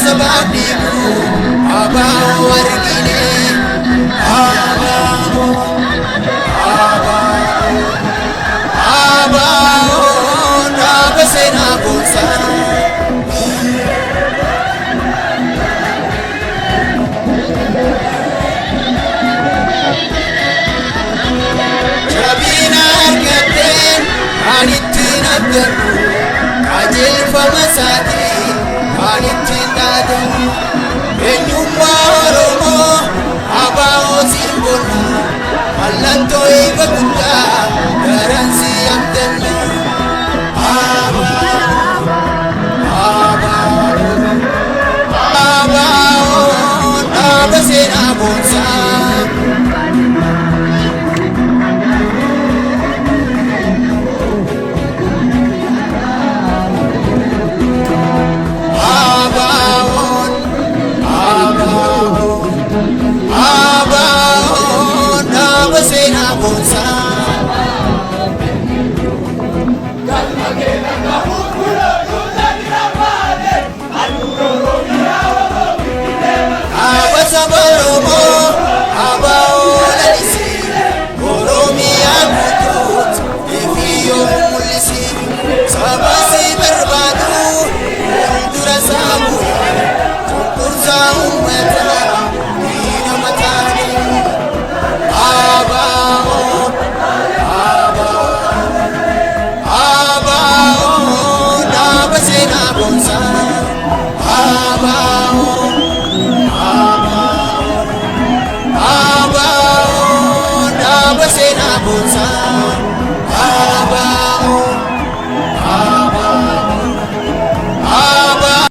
sababibu abao argine abao nabasena bonsa jabina argaten anitin abdaru ajil famasati anitin dadu enyumma oromo abao simbona allanto ibakunda garansi amdanna abasena bonsa Abba